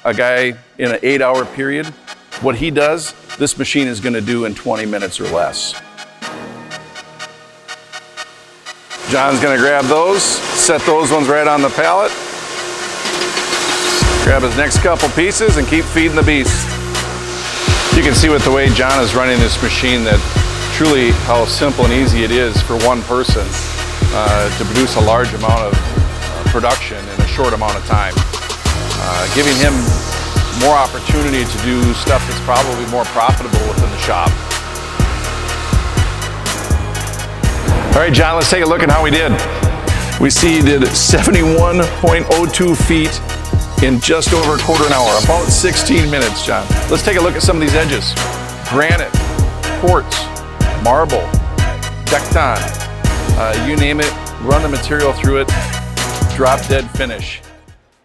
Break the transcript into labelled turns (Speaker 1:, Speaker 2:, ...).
Speaker 1: a guy in an 8-hour period, what he does, this machine is gonna do in 20 minutes or less. John's gonna grab those, set those ones right on the pallet, grab his next couple pieces and keep feeding the beast. You can see with the way John is running this machine that truly how simple and easy it is for one person to produce a large amount of production in a short amount of time. Giving him more opportunity to do stuff that's probably more profitable within the shop. All right, John, let's take a look at how we did. We see he did 71.02 feet in just over a quarter an hour, about 16 minutes, John. Let's take a look at some of these edges. Granite, quartz, marble, Decton, you name it, run the material through it, drop dead finish.